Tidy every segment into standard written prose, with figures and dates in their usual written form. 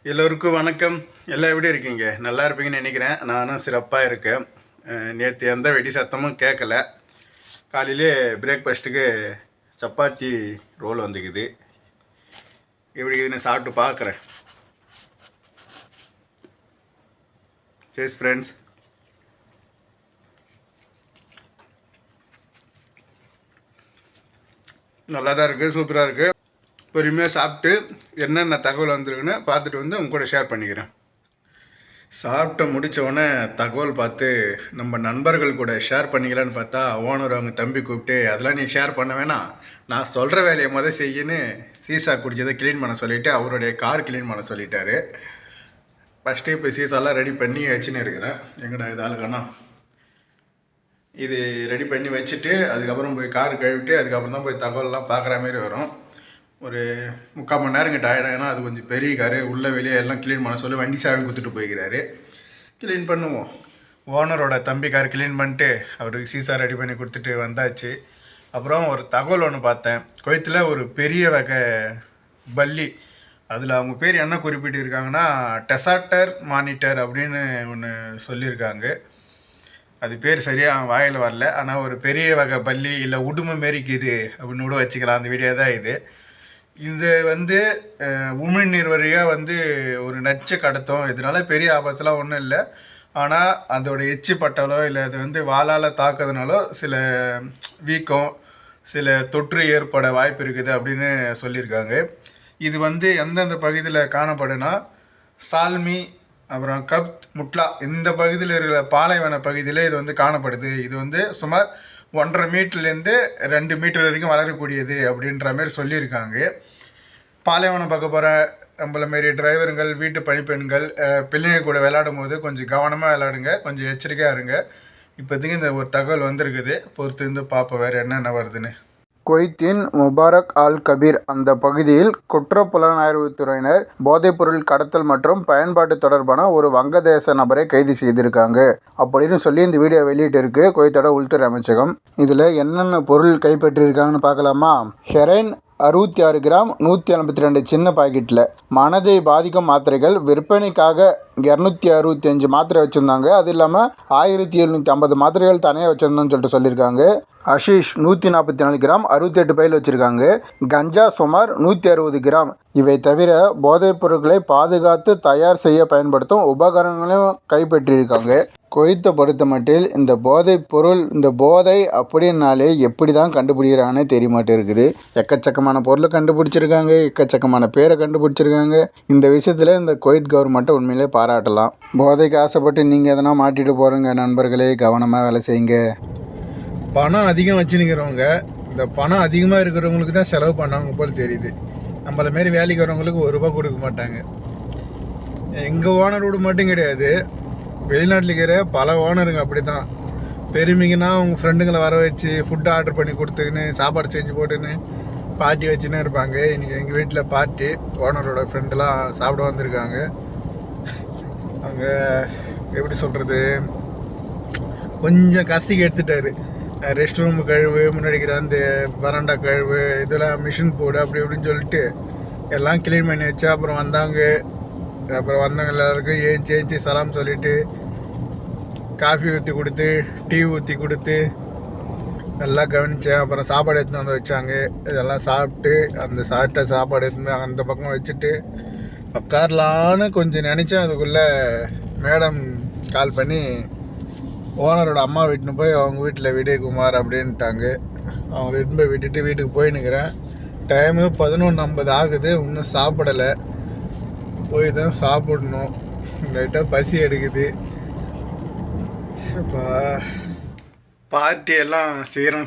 எல்லோருக்கும் வணக்கம். எல்லாம் எப்படி இருக்கீங்க? நல்லா இருப்பீங்கன்னு நினைக்கிறேன். நானும் சிறப்பாக இருக்கேன். நேற்று எந்த வெடி சத்தமும் கேட்கல. காலையிலே பிரேக்ஃபாஸ்ட்டுக்கு சப்பாத்தி ரோல் வந்துக்குது. எப்படி இதுன்னு சாப்பிட்டு பார்க்குறேன். சேஸ் ஃப்ரெண்ட்ஸ். நல்லா தான் இருக்குது, சூப்பராக இருக்குது. பொறுமையாக சாப்பிட்டு என்னென்ன தகவல் வந்துருக்குன்னு பார்த்துட்டு வந்து உங்க கூட ஷேர் பண்ணிக்கிறேன். சாப்பிட்டு முடித்தோடனே தகவல் பார்த்து நம்ம நண்பர்கள் கூட ஷேர் பண்ணிக்கலான்னு பார்த்தா ஓனர் அவங்க தம்பி கூப்பிட்டு அதெல்லாம் நீ ஷேர் பண்ண வேணாம், நான் சொல்கிற வேலையை செய்யன்னு சீசா குடிச்சதை க்ளீன் பண்ண சொல்லிவிட்டு அவருடைய கார் க்ளீன் பண்ண சொல்லிட்டாரு. ஃபஸ்ட்டு இப்போ சீசாலாம் ரெடி பண்ணி வச்சுன்னு இருக்கிறேன். எங்கடா இது ஆளுக்கானா இது ரெடி பண்ணி வச்சுட்டு அதுக்கப்புறம் போய் கார் கழுவிட்டு அதுக்கப்புறம் தான் போய் தகவல்லாம் பார்க்குற மாதிரி வரும். ஒரு 3/4 மணி நேரம் கிட்ட ஆகிடும். ஏன்னா அது கொஞ்சம் பெரிய காரு, உள்ளே வெளியே எல்லாம் க்ளீன் பண்ண சொல்லி வண்டி சாவி கொடுத்துட்டு போய்க்கிறாரு. க்ளீன் பண்ணுவோம். ஓனரோட தம்பி கார் க்ளீன் பண்ணிட்டு அவருக்கு சீசா ரெடி பண்ணி கொடுத்துட்டு வந்தாச்சு. அப்புறம் ஒரு தகவல் ஒன்று பார்த்தேன். குவைத்தில் ஒரு பெரிய வகை பல்லி, அதில் அவங்க பேர் என்ன குறிப்பிட்டிருக்காங்கன்னா டெசாட்டர் மானிட்டர் அப்படின்னு ஒன்று சொல்லியிருக்காங்க. அது பேர் சரியாக வாயில் வரல. ஆனால் ஒரு பெரிய வகை பல்லி இல்லை உடுமை மாரிக்குது அப்படின்னு கூட வச்சுக்கலாம். அந்த வீடியோ தான் இது. உமிழ்நீர் வழியாக ஒரு நச்சு கடத்தும். இதனால் பெரிய ஆபத்துலாம் ஒன்றும் இல்லை. ஆனால் அதோட எச்சி பட்டாலோ இல்லை அது வாளால் தாக்குறதுனாலோ சில வீக்கம், சில தொற்று ஏற்பட வாய்ப்பு இருக்குது அப்படின்னு சொல்லியிருக்காங்க. இது எந்தெந்த பகுதியில் காணப்படுனா சால்மி, அப்புறம் கப்த், முட்லா இந்த பகுதியில் இருக்கிற பாலைவன பகுதியில் இது காணப்படுது. இது சுமார் 1.5 மீட்டர்லேருந்து 2 மீட்டர் வரைக்கும் வளரக்கூடியது அப்படின்ற மாதிரி சொல்லியிருக்காங்க. பாலைவனம் பார்க்க போகிற நம்மள மாரி டிரைவருங்கள், வீட்டு பணிப்பெண்கள், பிள்ளைங்க கூட விளையாடும் போது கொஞ்சம் கவனமாக விளையாடுங்க, கொஞ்சம் எச்சரிக்கையாக இருங்க. இப்போதைக்கு இந்த ஒரு தகவல் வந்திருக்குது. பொறுத்து இருந்து பார்ப்போம் வேறு என்னென்ன வருதுன்னு. குவைத்தின் முபாரக் அல் கபீர் அந்த பகுதியில் குற்றப்புலனாய்வுத்துறையினர் போதைப்பொருள் கடத்தல் மற்றும் பயன்பாட்டு தொடர்பான ஒரு வங்கதேச நபரை கைது செய்திருக்காங்க அப்படின்னு சொல்லி இந்த வீடியோ வெளியிட்டு இருக்கு குவைத்தோட உள்துறை அமைச்சகம். இதில் என்னென்ன பொருள் கைப்பற்றியிருக்காங்கன்னு பார்க்கலாமா? ஹெரைன் 66 கிராம் 182 சின்ன பாக்கெட்டில். மனதை பாதிக்கும் மாத்திரைகள் விற்பனைக்காக 265 மாத்திரை வச்சுருந்தாங்க. அது இல்லாமல் 1750 மாத்திரைகள் தனியாக வச்சுருந்தோன்னு சொல்லியிருக்காங்க. ஹஷீஷ் 144 கிராம் 68 பையில் வச்சுருக்காங்க. கஞ்சா சுமார் 160 கிராம். இவை தவிர போதைப் பொருட்களை பாதுகாத்து தயார் செய்ய பயன்படுத்தும் உபகரணங்களையும் கைப்பற்றியிருக்காங்க. குவைத்தை பொறுத்த மட்டில் இந்த போதைப் பொருள், இந்த போதை அப்படின்னாலே எப்படி தான் கண்டுபிடிக்கிறாங்கன்னே தெரிய மாட்டே இருக்குது. எக்கச்சக்கமான பொருளை கண்டுபிடிச்சிருக்காங்க, எக்கச்சக்கமான பேரை கண்டுபிடிச்சிருக்காங்க. இந்த விஷயத்தில் இந்த குவைத் கவர்மெண்ட்டை உண்மையிலே பாராட்டலாம். போதைக்கு ஆசைப்பட்டு நீங்கள் எதனா மாட்டிட்டு போகிறீங்க நண்பர்களே, கவனமாக வேலை செய்யுங்க. பணம் அதிகம் வச்சுன்னுக்கிறவங்க, இந்த பணம் அதிகமாக இருக்கிறவங்களுக்கு தான் செலவு பண்ணாங்க போல் தெரியுது. நம்மள மாரி வேலைக்கு வரவங்களுக்கு 1 ரூபா கொடுக்க மாட்டாங்க. எங்கள் ஓனரோடு மட்டும் கிடையாது, வெளிநாட்டில் இருக்கிற பல ஓனருங்க அப்படி தான். பெருமைங்கன்னா அவங்க ஃப்ரெண்டுங்களை வர வச்சு ஃபுட்டு ஆர்டர் பண்ணி கொடுத்துக்கின்னு சாப்பாடு செஞ்சு போட்டுன்னு பார்ட்டி வச்சுன்னு இருப்பாங்க. இன்றைக்கி எங்கள் வீட்டில் பார்ட்டி, ஓனரோட ஃப்ரெண்டெலாம் சாப்பிட வந்திருக்காங்க. அவங்க எப்படி சொல்கிறது, கொஞ்சம் கசிக்கு எடுத்துட்டாரு. ரெஸ்ட் ரூம் கழுவு, முன்னாடிக்கிற அந்த வராண்டா கழுவு, இதெல்லாம் மிஷின் போடு அப்படி இப்படின்னு சொல்லிட்டு எல்லாம் க்ளீன் பண்ணி வச்சு அப்புறம் வந்தவங்க எல்லாருக்கும் ஏஞ்சி சலாம் சொல்லிவிட்டு காஃபி ஊற்றி கொடுத்து, டீ ஊற்றி கொடுத்து எல்லாம் கவனித்தேன். அப்புறம் சாப்பாடு எடுத்துன்னு வந்து வச்சாங்க. இதெல்லாம் சாப்பிட்டு அந்த சாப்பிட்ட சாப்பாடு எடுத்துன்னு அந்த பக்கம் வச்சுட்டு உட்காரலான்னு கொஞ்சம் நினச்சேன். அதுக்குள்ளே மேடம் கால் பண்ணி ஓனரோட அம்மா வீட்டுன்னு போய் அவங்க வீட்டில் விடயகுமார் அப்படின்ட்டாங்க. அவங்க வீட்டுன்னு போய் விட்டுட்டு வீட்டுக்கு போயின்னுக்கிறேன். டைமு 11:50 ஆகுது. இன்னும் சாப்பிடலை. போய் தான் சாப்பிடணும். லைட்டாக பசி எடுக்குது. பார்ட்டி எல்லாம்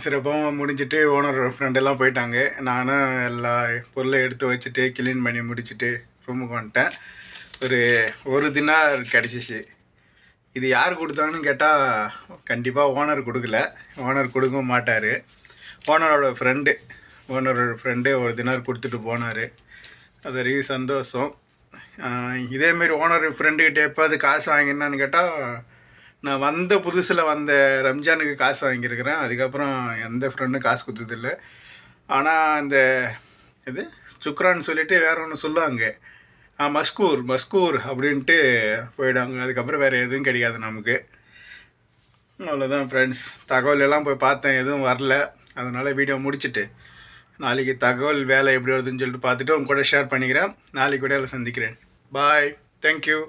சிறப்பாக முடிச்சுட்டு ஓனரோட ஃப்ரெண்டெல்லாம் போயிட்டாங்க. நானும் எல்லா பொருளையும் எடுத்து வச்சுட்டு க்ளீன் பண்ணி முடிச்சுட்டு ரூமுக்கு வந்துட்டேன். ஒரு தினார் கிடச்சிச்சு. இது யார் கொடுத்தாங்கன்னு கேட்டால் கண்டிப்பாக ஓனர் கொடுக்கல, ஓனர் கொடுக்கவும் மாட்டார். ஓனரோட ஃப்ரெண்டு ஒரு தினார் கொடுத்துட்டு போனார். அது வரைக்கும் சந்தோஷம். இதேமாரி ஓனர் ஃப்ரெண்டுக்கிட்ட எப்போது காசு வாங்கினான்னு கேட்டால் நான் வந்த புதுசில் ரம்ஜானுக்கு காசு வாங்கியிருக்கிறேன். அதுக்கப்புறம் எந்த ஃப்ரெண்டும் காசு கொடுத்ததில்லை. ஆனால் இந்த சுக்ரான்னு சொல்லிவிட்டு வேறு ஒன்று சொல்லுவாங்க, மஸ்கூர் மஸ்கூர் அப்படின்ட்டு போயிடுவாங்க. அதுக்கப்புறம் வேறு எதுவும் கிடையாது நமக்கு. அவ்வளோதான் ஃப்ரெண்ட்ஸ். தகவல் எல்லாம் போய் பார்த்தேன், எதுவும் வரல. அதனால் வீடியோ முடிச்சுட்டு நாளைக்கு தகவல் வேலை எப்படி வருதுன்னு சொல்லிட்டு பார்த்துட்டு உங்க கூட ஷேர் பண்ணிக்கிறேன். நாளைக்கு வீடியோவில் சந்திக்கிறேன். பாய். தேங்க்யூ.